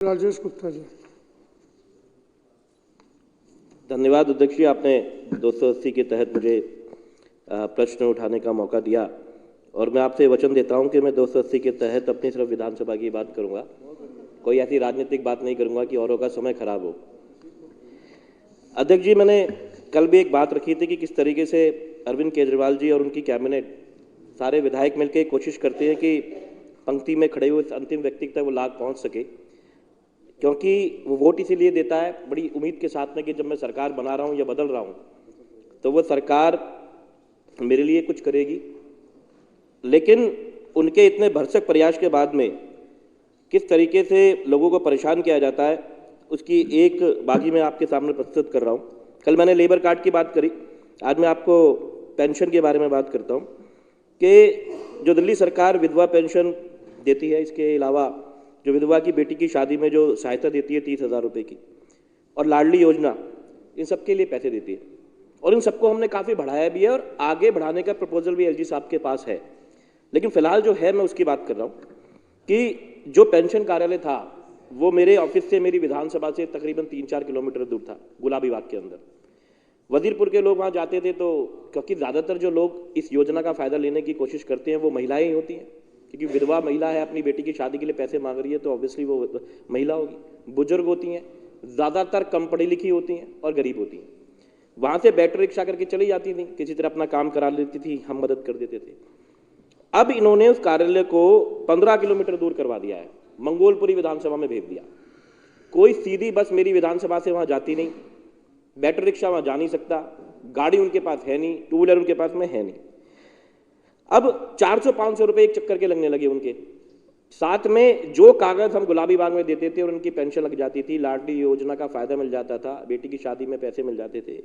राजेश गुप्ता जी। धन्यवाद अध्यक्ष जी, आपने 280 के तहत मुझे प्रश्न उठाने का मौका दिया और मैं आपसे वचन देता हूं कि मैं 280 के तहत अपनी सिर्फ विधानसभा की बात करूंगा, कोई ऐसी राजनीतिक बात नहीं करूंगा कि औरों का समय खराब हो। अध्यक्ष जी, मैंने कल भी एक बात रखी थी कि किस तरीके से अरविंद केजरीवाल जी और उनकी कैबिनेट सारे विधायक मिलकर कोशिश करते हैं कि पंक्ति में खड़े हुए अंतिम व्यक्ति तक वो लाभ पहुंच सके, क्योंकि वो वोट इसीलिए देता है बड़ी उम्मीद के साथ में कि जब मैं सरकार बना रहा हूं या बदल रहा हूं तो वो सरकार मेरे लिए कुछ करेगी। लेकिन उनके इतने भरसक प्रयास के बाद में किस तरीके से लोगों को परेशान किया जाता है, उसकी एक बागी मैं आपके सामने प्रस्तुत कर रहा हूं। कल मैंने लेबर कार्ड की बात करी, आज मैं आपको पेंशन के बारे में बात करता हूं कि जो दिल्ली सरकार विधवा पेंशन देती है, इसके अलावा जो विधवा की बेटी की शादी में जो सहायता देती है 30,000 रुपये की, और लाडली योजना, इन सब के लिए पैसे देती है और इन सबको हमने काफ़ी बढ़ाया भी है और आगे बढ़ाने का प्रपोजल भी एलजी साहब के पास है। लेकिन फिलहाल जो है मैं उसकी बात कर रहा हूँ कि जो पेंशन कार्यालय था वो मेरे ऑफिस से मेरी विधानसभा से तकरीबन 3-4 किलोमीटर दूर था, गुलाबी बाग के अंदर। वजीरपुर के लोग वहाँ जाते थे तो क्योंकि ज़्यादातर जो लोग इस योजना का फ़ायदा लेने की कोशिश करते हैं वो महिलाएं ही होती हैं, क्योंकि विधवा महिला है, अपनी बेटी की शादी के लिए पैसे मांग रही है तो ऑब्वियसली वो महिला होगी। बुजुर्ग होती हैं, ज़्यादातर कम पढ़ी लिखी होती हैं और गरीब होती हैं। वहाँ से बैटरी रिक्शा करके चली जाती थी, किसी तरह अपना काम करा लेती थी, हम मदद कर देते थे। अब इन्होंने उस कार्यालय को 15 किलोमीटर दूर करवा दिया है, मंगोलपुरी विधानसभा में भेज दिया। कोई सीधी बस मेरी विधानसभा से वहाँ जाती नहीं, बैटरी रिक्शा वहाँ जा नहीं सकता, गाड़ी उनके पास है नहीं, टू व्हीलर उनके पास में है नहीं। अब 400-500 रुपये एक चक्कर के लगने लगे उनके साथ में। जो कागज हम गुलाबी बाग में देते थे और उनकी पेंशन लग जाती थी, लाडली योजना का फायदा मिल जाता था, बेटी की शादी में पैसे मिल जाते थे,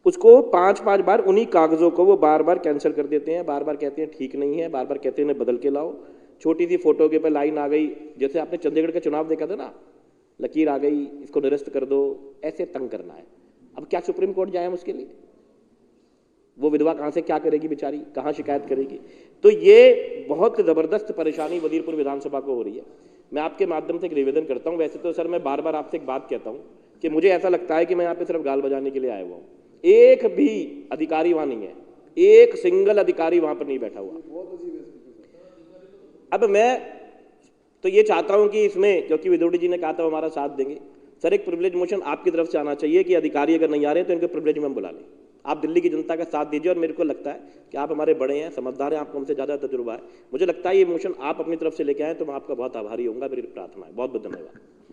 उसको 5-5 बार उन्हीं कागजों को वो बार बार कैंसिल कर देते हैं, बार बार कहते हैं ठीक नहीं है, बार बार कहते हैं बदल के लाओ। छोटी सी फोटो के पे लाइन आ गई, जैसे आपने चंडीगढ़ का चुनाव देखा था ना, लकीर आ गई, इसको निरस्त कर दो, ऐसे तंग करना है। अब क्या सुप्रीम कोर्ट जाए उसके लिए? वो विधवा कहाँ से क्या करेगी बेचारी, कहाँ शिकायत करेगी? तो ये बहुत ज़बरदस्त परेशानी वजीरपुर विधानसभा को हो रही है। मैं आपके माध्यम से एक निवेदन करता हूँ। वैसे तो सर मैं बार बार आपसे एक बात कहता हूँ कि मुझे ऐसा लगता है कि मैं यहाँ पे सिर्फ गाल बजाने के लिए आया हुआ हूँ। एक भी अधिकारी वहाँ नहीं है, एक सिंगल अधिकारी वहाँ पर नहीं बैठा हुआ। अब मैं तो ये चाहता हूँ कि इसमें, क्योंकि विदोड़ी जी ने कहा था हमारा साथ देंगे, सर एक प्रिविलेज मोशन आपकी तरफ से आना चाहिए कि अधिकारी अगर नहीं आ रहे हैं तो इनके प्रिविलेज में हम बुला लें। आप दिल्ली की जनता का साथ दीजिए और मेरे को लगता है कि आप हमारे बड़े हैं, समझदार हैं, आपको हमसे ज़्यादा तजुर्बा है। मुझे लगता है ये मोशन आप अपनी तरफ से लेके आए तो मैं आपका बहुत आभारी होऊंगा। मेरी प्रार्थना है। बहुत बहुत धन्यवाद।